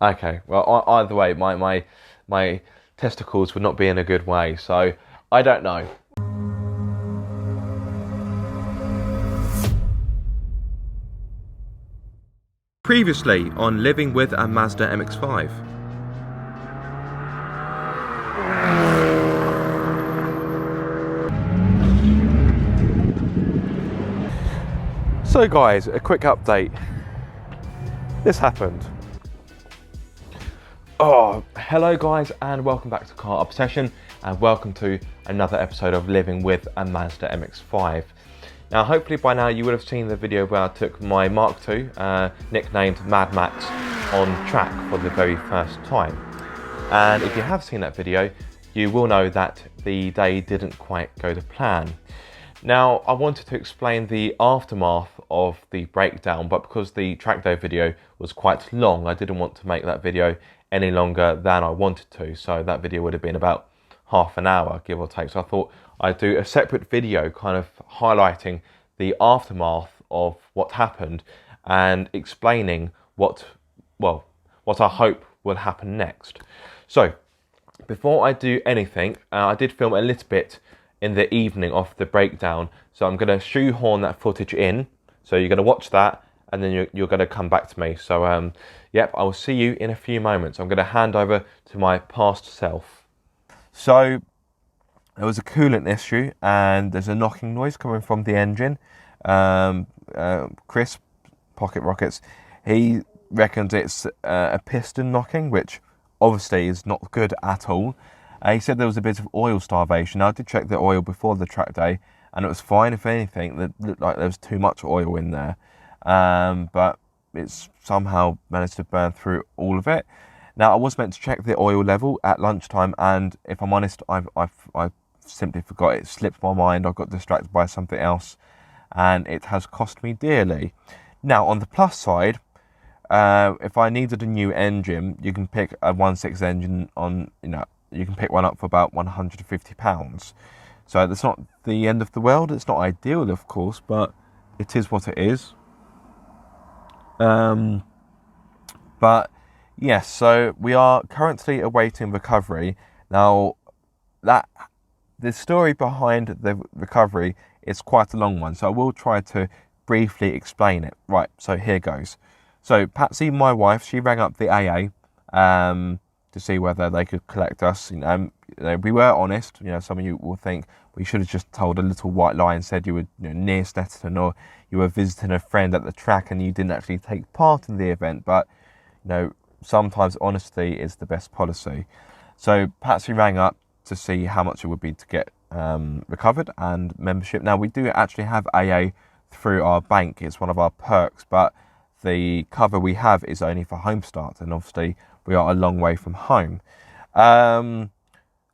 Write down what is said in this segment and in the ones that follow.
Okay, well, either way, my testicles would not be in a good way, so I don't know. Previously on Living with a Mazda MX-5. So guys, a quick update. This happened. Oh, hello guys, and welcome back to Car Obsession, and welcome to another episode of Living with a Mazda MX-5. Now, hopefully by now you would have seen the video where I took my Mark II, nicknamed Mad Max, on track for the very first time. And if you have seen that video, you will know that the day didn't quite go to plan. Now, I wanted to explain the aftermath of the breakdown, but because the Trackday video was quite long, I didn't want to make that video any longer than I wanted to. So that video would have been about half an hour, give or take. So I thought I'd do a separate video kind of highlighting the aftermath of what happened and explaining what I hope will happen next. So before I do anything, I did film a little bit in the evening of the breakdown. So I'm going to shoehorn that footage in. So you're going to watch that, and then you're going to come back to me. So, yep, I will see you in a few moments. I'm going to hand over to my past self. So, there was a coolant issue, and there's a knocking noise coming from the engine. Chris, Pocket Rockets, he reckons it's a piston knocking, which obviously is not good at all. He said there was a bit of oil starvation. I did check the oil before the track day, and it was fine. If anything, it looked like there was too much oil in there. But it's somehow managed to burn through all of it. Now, I was meant to check the oil level at lunchtime, and if I'm honest, I simply forgot. It slipped my mind. I got distracted by something else, and it has cost me dearly. Now, on the plus side, if I needed a new engine, you can pick a 1.6 engine on, you can pick one up for about £150. So that's not the end of the world. It's not ideal, of course, but it is what it is. But yes, so we are currently awaiting recovery. Now, the story behind the recovery is quite a long one, so I will try to briefly explain it. Right, so here goes. So Patsy, my wife, she rang up the AA to see whether they could collect us. We were honest. Some of you will think we should have just told a little white lie and said you were near Stetson, or you were visiting a friend at the track and you didn't actually take part in the event. But sometimes honesty is the best policy. So Patsy rang up to see how much it would be to get recovered and membership. Now, we do actually have AA through our bank. It's one of our perks, but the cover we have is only for home start, and obviously we are a long way from home.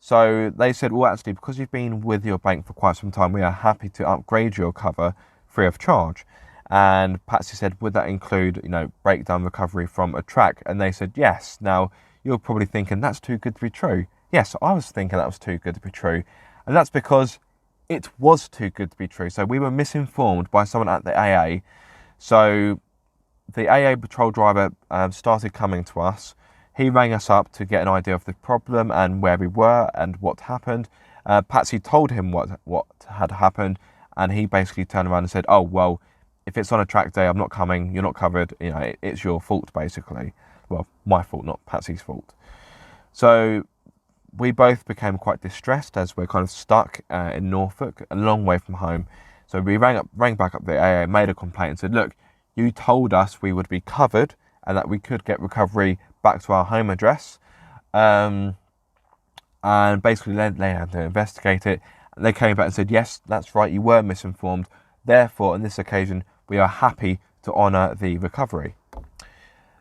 So they said, well, actually, because you've been with your bank for quite some time, we are happy to upgrade your cover free of charge. And Patsy said, would that include, breakdown recovery from a track? And they said, yes. Now, you're probably thinking, that's too good to be true. Yes, I was thinking that was too good to be true. And that's because it was too good to be true. So we were misinformed by someone at the AA. So the AA patrol driver started coming to us. He rang us up to get an idea of the problem and where we were and what happened. Patsy told him what had happened, and he basically turned around and said, oh, well, if it's on a track day, I'm not coming, you're not covered, it's your fault, basically. Well, my fault, not Patsy's fault. So we both became quite distressed as we're kind of stuck in Norfolk, a long way from home. So we rang back up the AA, made a complaint and said, look, you told us we would be covered and that we could get recovery back to our home address. And basically they had to investigate it. They came back and said, yes, that's right, you were misinformed. Therefore, on this occasion, we are happy to honour the recovery.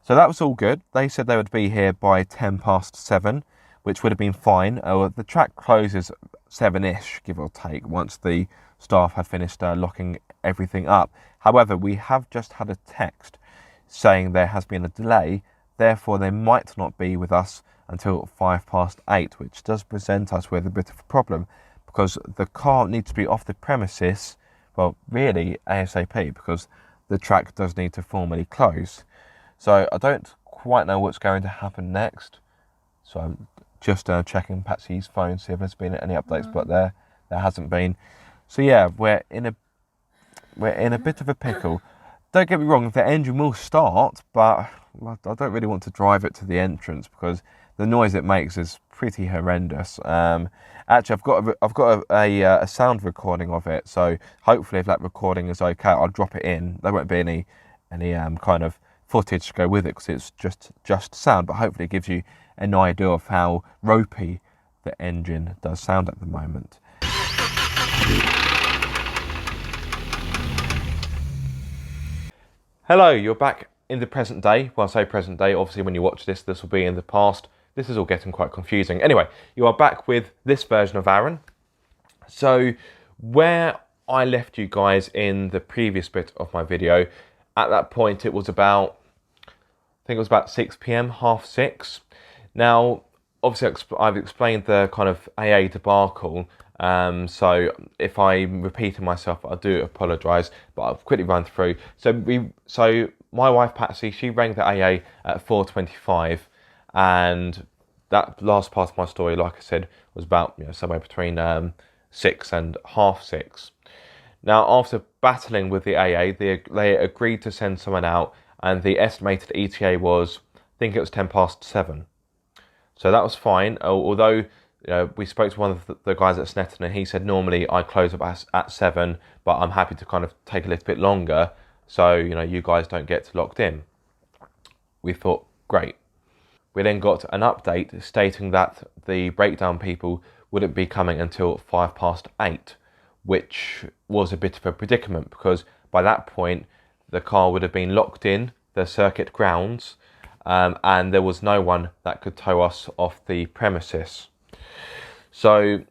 So that was all good. They said they would be here by 7:10, which would have been fine. The track closes 7-ish, give or take, once the staff had finished locking everything up. However, we have just had a text saying there has been a delay, therefore they might not be with us until 8:05, which does present us with a bit of a problem, because the car needs to be off the premises, well, really ASAP, because the track does need to formally close. So I don't quite know what's going to happen next. So I'm just checking Patsy's phone, see if there's been any updates, but there hasn't been. So yeah, we're in a bit of a pickle. Don't get me wrong, the engine will start, but I don't really want to drive it to the entrance because the noise it makes is pretty horrendous. Actually, I've got a sound recording of it, so hopefully if that recording is okay, I'll drop it in. There won't be any kind of footage to go with it because it's just sound, but hopefully it gives you an idea of how ropey the engine does sound at the moment. Hello, you're back in the present day. Well, I say present day, obviously when you watch this will be in the past. This is all getting quite confusing. Anyway, you are back with this version of Aaron. So, where I left you guys in the previous bit of my video, at that point it was about, I think it was about 6 p.m, 6:30. Now, obviously I've explained the kind of AA debacle, so if I'm repeating myself, I do apologise, but I'll quickly run through. So my wife Patsy, she rang the AA at 4:25, and that last part of my story, like I said, was about somewhere between 6 and 6:30. Now, after battling with the AA, they agreed to send someone out, and the estimated ETA was, I think it was 7:10. So that was fine, although we spoke to one of the guys at Snetton and he said normally I close up at 7, but I'm happy to kind of take a little bit longer so you guys don't get locked in. We thought, great. We then got an update stating that the breakdown people wouldn't be coming until 8:05, which was a bit of a predicament because by that point the car would have been locked in the circuit grounds, and there was no one that could tow us off the premises. So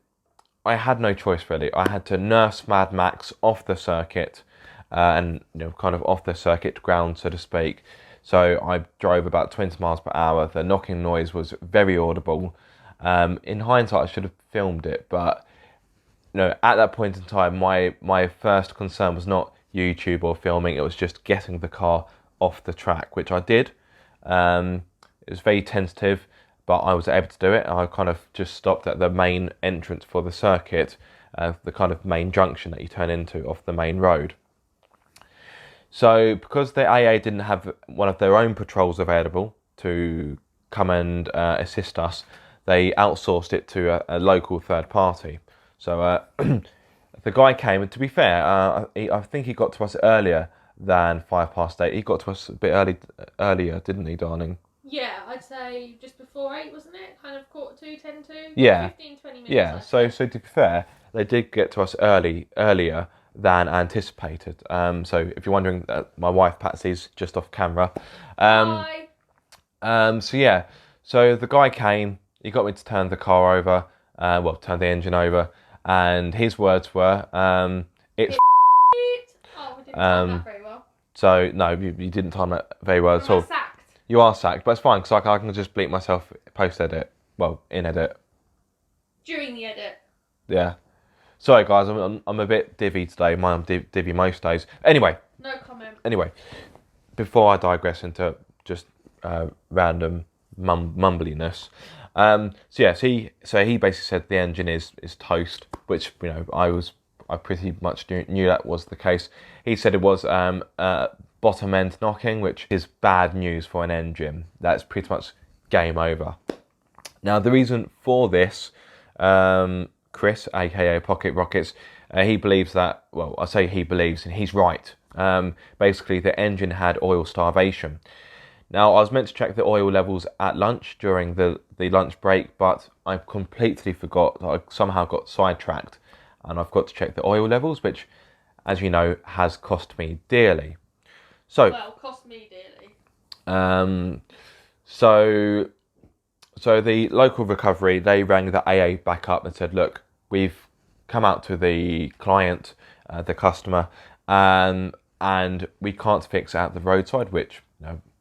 I had no choice really. I had to nurse Mad Max off the circuit, and kind of off the circuit ground, so to speak. So I drove about 20 miles per hour. The knocking noise was very audible. In hindsight, I should have filmed it, but at that point in time, my first concern was not YouTube or filming. It was just getting the car off the track, which I did. It was very tentative, but I was able to do it. I kind of just stopped at the main entrance for the circuit, the kind of main junction that you turn into off the main road. So because the AA didn't have one of their own patrols available to come and assist us, they outsourced it to a local third party. So the guy came, and to be fair, I think he got to us earlier than 8:05. He got to us a bit earlier, didn't he, darling? Yeah, I'd say just before 8, wasn't it? Kind of 8:45, 10:45. Yeah. 15, 20 minutes. Yeah. So to be fair, they did get to us earlier than anticipated. So if you're wondering, my wife Patsy's just off camera. Hi. So yeah, so the guy came. He got me to turn the car over. Turn the engine over, and his words were, "It's." Oh, we didn't time that very well. So no, you didn't time it very well at all. Sacked. You are sacked, but it's fine because I can just bleep myself post edit. Well, in edit. During the edit. Yeah. Sorry guys, I'm a bit divvy today. I'm divvy most days. Anyway. No comment. Anyway, before I digress into just random mumbliness. So he basically said the engine is toast, which I pretty much knew that was the case. He said it was bottom end knocking, which is bad news for an engine. That's pretty much game over. Now the reason for this, Chris, aka Pocket Rockets, he believes that, well, I say he believes, and he's right. Basically the engine had oil starvation. Now I was meant to check the oil levels at lunch during the lunch break, but I completely forgot. I somehow got sidetracked, and I've got to check the oil levels, which, as you know, has cost me dearly. Cost me dearly. So the local recovery, they rang the AA back up and said, look, we've come out to the client, the customer, and we can't fix it at the roadside, which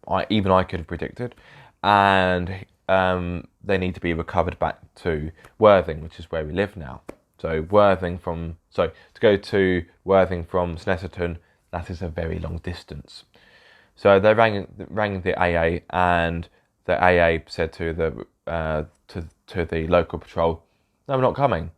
I could have predicted, and they need to be recovered back to Worthing, which is where we live now. So to go to Worthing from Snetterton, that is a very long distance. So they rang the AA, and the AA said to the local patrol, "No, we're not coming."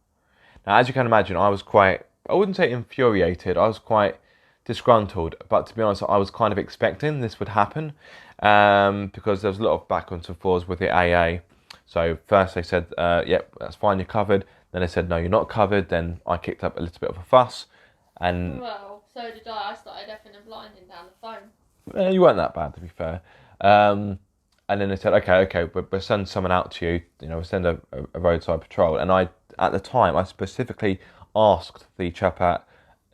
Now, as you can imagine, I was quite, I wouldn't say infuriated, I was quite disgruntled, but to be honest, I was kind of expecting this would happen, because there was a lot of backwards and forwards with the AA. So first they said, yep, that's fine, you're covered. Then they said, no, you're not covered. Then I kicked up a little bit of a fuss. And Well, so did I. I started effing and blinding down the phone. you weren't that bad, to be fair. And then they said, okay, we'll send someone out to you. We'll send a roadside patrol. And at the time, I specifically asked the chap at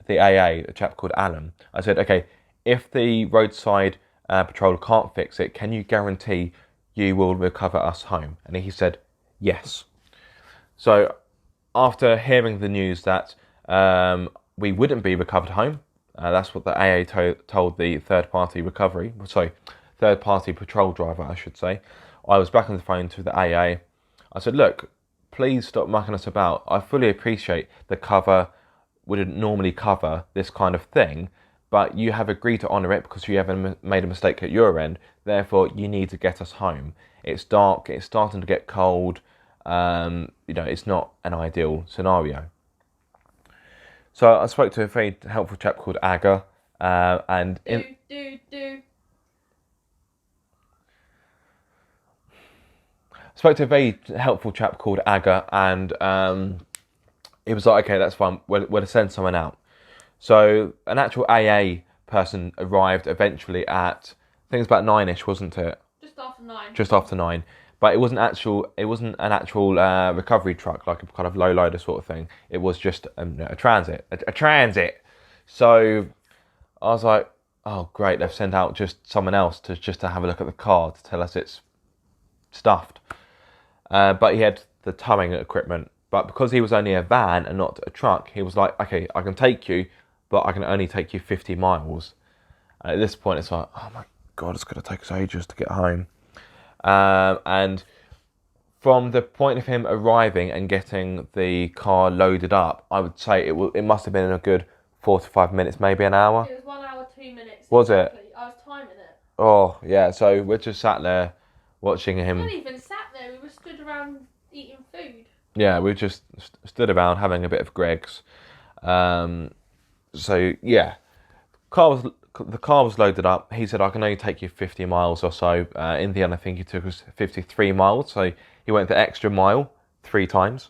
the AA, a chap called Alan. I said, okay, if the roadside patrol can't fix it, can you guarantee you will recover us home? And he said, yes. So after hearing the news that we wouldn't be recovered home, that's what the AA told the third-party patrol driver, I should say. I was back on the phone to the AA. I said, look, please stop mucking us about. I fully appreciate the cover wouldn't normally cover this kind of thing, but you have agreed to honour it because you haven't made a mistake at your end. Therefore, you need to get us home. It's dark. It's starting to get cold. It's not an ideal scenario. So I spoke to a very helpful chap called Aga, and spoke to a very helpful chap called Aga, and he was like, okay, that's fine. We'll send someone out. So an actual AA person arrived eventually at, I think it was about 9ish, wasn't it? Just after 9. Just after 9. But it wasn't an actual recovery truck, like a kind of low loader sort of thing. It was just a transit. A transit. So I was like, oh great, they've sent out just someone else to have a look at the car to tell us it's stuffed. But he had the towing equipment. But because he was only a van and not a truck, he was like, okay, I can take you, but I can only take you 50 miles. And at this point, it's like, oh my God, it's going to take us ages to get home. And from the point of him arriving and getting the car loaded up, I would say it must have been a good 4 to 5 minutes, maybe an hour. It was 1 hour, 2 minutes. Was exactly. it? I was timing it. Oh, yeah. So we're just sat there watching him. We weren't even sat there. We were stood around eating food. Yeah, we just stood around having a bit of Greg's. So, yeah. The car was loaded up. He said, I can only take you 50 miles or so. In the end, I think he took us 53 miles. So he went the extra mile 3 times.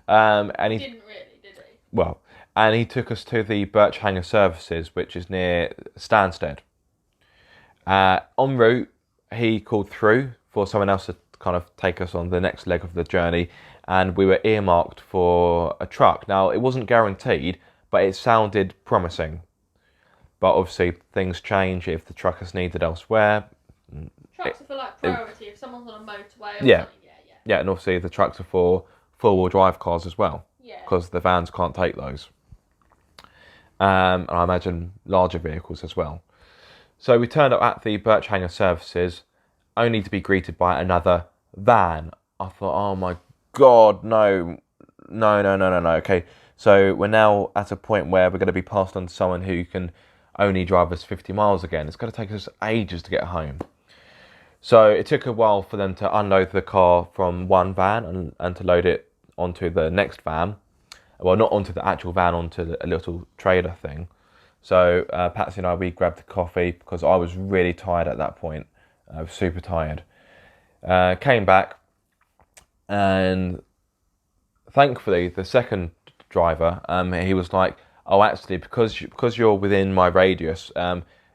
And he didn't really, did he? Well, and he took us to the Birch Hanger Services, which is near Stansted. En route, he called through for someone else to kind of take us on the next leg of the journey. And we were earmarked for a truck. Now, it wasn't guaranteed, but it sounded promising. But obviously, things change if the truck is needed elsewhere. Trucks are for like priority if someone's on a motorway or yeah. something. Yeah, and obviously the trucks are for four-wheel drive cars as well. Yeah. Because the vans can't take those. And I imagine larger vehicles as well. So we turned up at the Birch Hanger Services, only to be greeted by another van. I thought, oh my God, no. Okay, so we're now at a point where we're going to be passed on to someone who can only drive us 50 miles again. It's going to take us ages to get home. So it took a while for them to unload the car from one van and to load it onto the next van. Well, not onto the actual van, onto a little trailer thing. So Patsy and I, we grabbed the coffee because I was really tired at that point. I was super tired. Came back, and thankfully the second driver, he was like, oh, actually, because you're within my radius,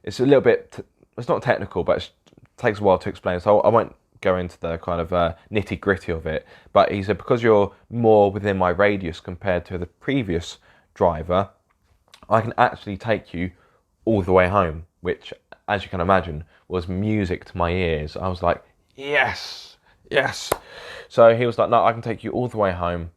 it's a little bit, it's not technical, but it takes a while to explain, so I won't go into the kind of nitty gritty of it. But he said, because you're more within my radius compared to the previous driver, I can actually take you all the way home, which, as you can imagine, was music to my ears. I was like, yes. So he was like, no, I can take you all the way home,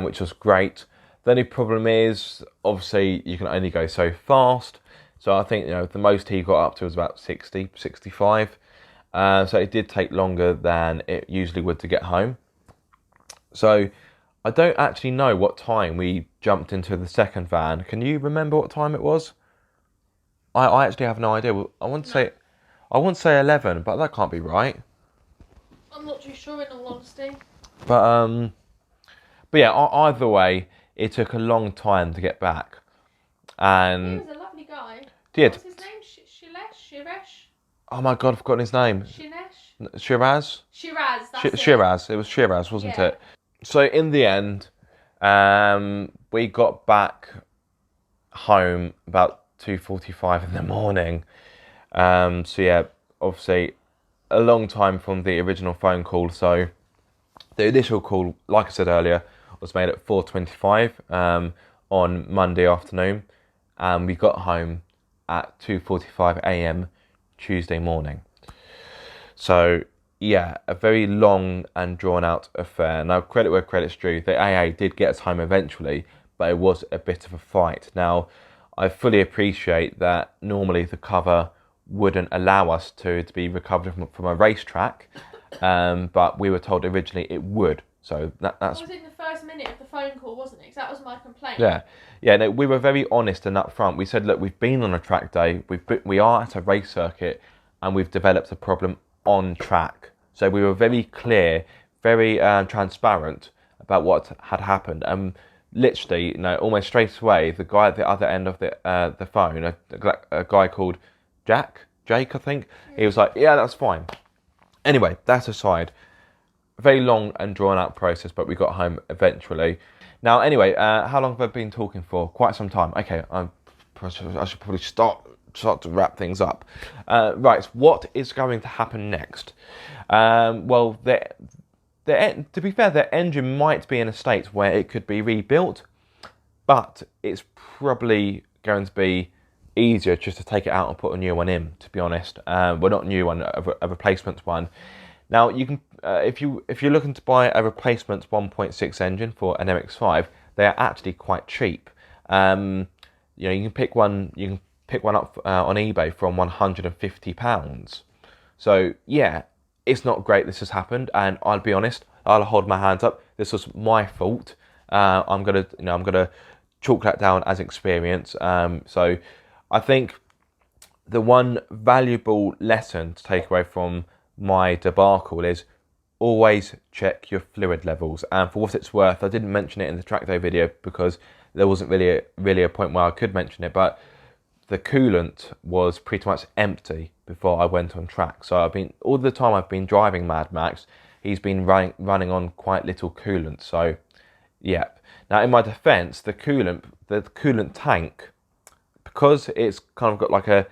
which was great. The only problem is, obviously, you can only go so fast. So I think, the most he got up to was about 60, 65. So it did take longer than it usually would to get home. So I don't actually know what time we jumped into the second van. Can you remember what time it was? I actually have no idea. I want to say I wouldn't say 11, but that can't be right. I'm not too sure, in all honesty. But yeah, either way, it took a long time to get back. He And was a lovely guy. yeah, What's his name? Shiresh? oh my God, I've forgotten his name. Shinesh? Shiraz? Shiraz, that's it. Shiraz. It was Shiraz, wasn't it? So in the end, we got back home about 2:45 in the morning. So yeah, obviously a long time from the original phone call. So the initial call, like I said earlier, was made at 4:25 on Monday afternoon, and we got home at 2:45 a.m. Tuesday morning. So yeah, a very long and drawn out affair. Now, credit where credit's due, the AA did get us home eventually, but it was a bit of a fight. Now, I fully appreciate that normally the cover wouldn't allow us to be recovered from a racetrack, but we were told originally it would. So that's... It was in the first minute of the phone call, wasn't it? Because that was my complaint. Yeah. No, we were very honest and upfront. We said, look, we've been on a track day, we are at a race circuit, and we've developed a problem on track. So we were very clear, very transparent about what had happened. And literally, almost straight away, the guy at the other end of the phone, a guy called Jake, I think, he was like, yeah, that's fine. Anyway, that aside, a very long and drawn out process, but we got home eventually. Now, anyway, how long have I been talking for? Quite some time. Okay, I should probably start to wrap things up. Right, what is going to happen next? Well, to be fair, the engine might be in a state where it could be rebuilt, but it's probably going to be easier just to take it out and put a new one in, to be honest. Well, not a new one, a replacement one. Now, you can, if you're looking to buy a replacement 1.6 engine for an MX-5, they are actually quite cheap. You can pick one up on eBay from £150. So yeah, it's not great this has happened, and I'll be honest, I'll hold my hands up. This was my fault. I'm gonna chalk that down as experience. So I think the one valuable lesson to take away from my debacle is always check your fluid levels. And for what it's worth, I didn't mention it in the Trackday video because there wasn't really a point where I could mention it, but the coolant was pretty much empty before I went on track. So all the time I've been driving Mad Max, he's been running on quite little coolant. So yeah. Now, in my defence, the coolant tank, because it's kind of got like a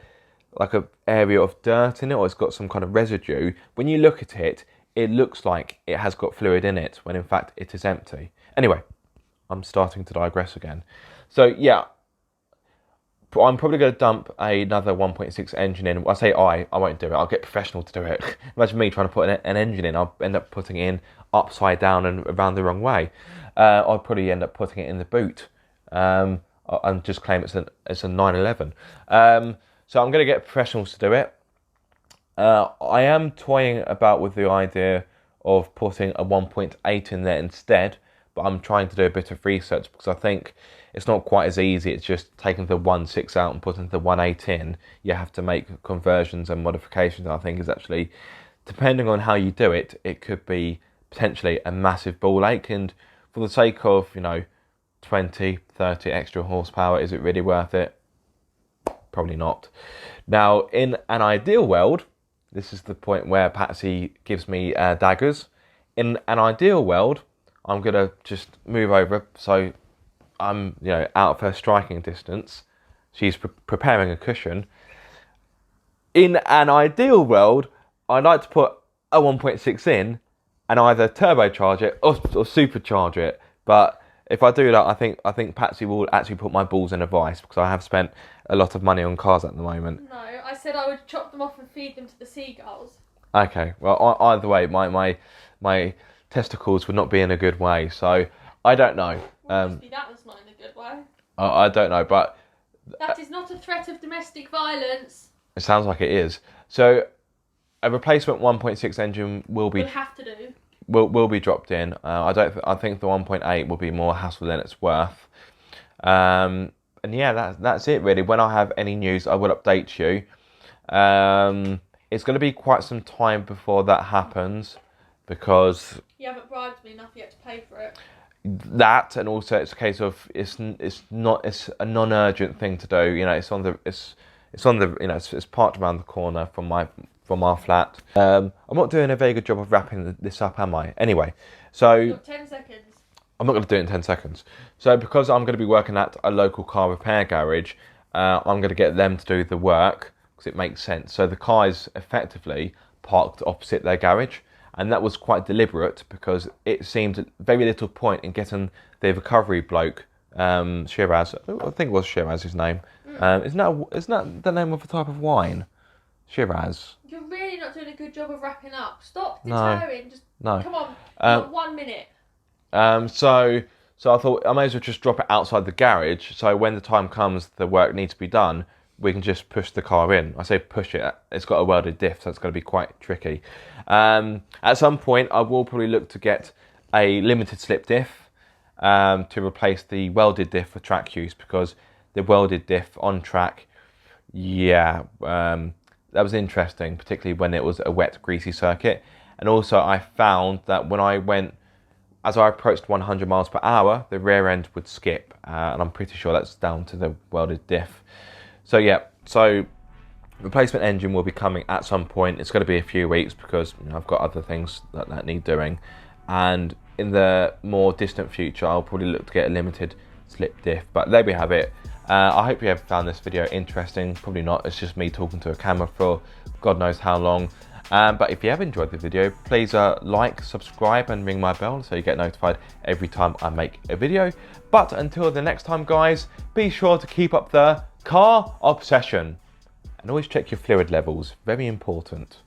area of dirt in it, or it's got some kind of residue, when you look at it, it looks like it has got fluid in it, when in fact it is empty. Anyway, I'm starting to digress again. So yeah, I'm probably going to dump another 1.6 engine in. I say I won't do it. I'll get professional to do it. Imagine me trying to put an engine in. I'll end up putting it in upside down and around the wrong way. I'll probably end up putting it in the boot and just claim it's a 911. So I'm going to get professionals to do it. I am toying about with the idea of putting a 1.8 in there instead, but I'm trying to do a bit of research because I think it's not quite as easy. It's just taking the 1.6 out and putting the 1.8 in. You have to make conversions and modifications. I think is actually, depending on how you do it, it could be potentially a massive ball ache. And for the sake of 20, 30 extra horsepower, is it really worth it? Probably not. Now, in an ideal world, this is the point where Patsy gives me daggers. In an ideal world, I'm going to just move over so I'm out of her striking distance. She's preparing a cushion. In an ideal world, I'd like to put a 1.6 in and either turbocharge it or supercharge it. But if I do that, I think Patsy will actually put my balls in a vice because I have spent a lot of money on cars at the moment. No, I said I would chop them off and feed them to the seagulls. Okay, well, either way, my testicles would not be in a good way, so I don't know. Must be that was not in a good way. I don't know, but that is not a threat of domestic violence. It sounds like it is. So a replacement 1.6 engine will be dropped in. I think the 1.8 will be more hassle than it's worth. And yeah, that's it really. When I have any news, I will update you. it's going to be quite some time before that happens, because You haven't bribed me enough yet to pay for it. that, and also it's a case of it's a non-urgent thing to do. You know, it's on the it's parked around the corner from our flat. I'm not doing a very good job of wrapping this up, am I? Anyway, so You've got 10 seconds. I'm not going to do it in 10 seconds. So because I'm going to be working at a local car repair garage, I'm going to get them to do the work because it makes sense. So the car is effectively parked opposite their garage, and that was quite deliberate because it seemed very little point in getting the recovery bloke, Shiraz, I think it was Shiraz his name. Isn't that the name of a type of wine? Shiraz. You're really not doing a good job of wrapping up. Stop No. deterring. Just No. come on. You've got 1 minute. So I thought I may as well just drop it outside the garage. So when the time comes, the work needs to be done, we can just push the car in. I say push it. It's got a welded diff, so it's going to be quite tricky. At some point, I will probably look to get a limited slip diff to replace the welded diff for track use, because the welded diff on track, that was interesting, particularly when it was a wet, greasy circuit. And also I found that as I approached 100 miles per hour, the rear end would skip, and I'm pretty sure that's down to the welded diff. So replacement engine will be coming at some point. It's going to be a few weeks because I've got other things that need doing, and in the more distant future, I'll probably look to get a limited slip diff. But there we have it. I hope you have found this video interesting. Probably not. It's just me talking to a camera for God knows how long. But if you have enjoyed the video, please like, subscribe and ring my bell so you get notified every time I make a video. But until the next time, guys, be sure to keep up the car obsession and always check your fluid levels. Very important.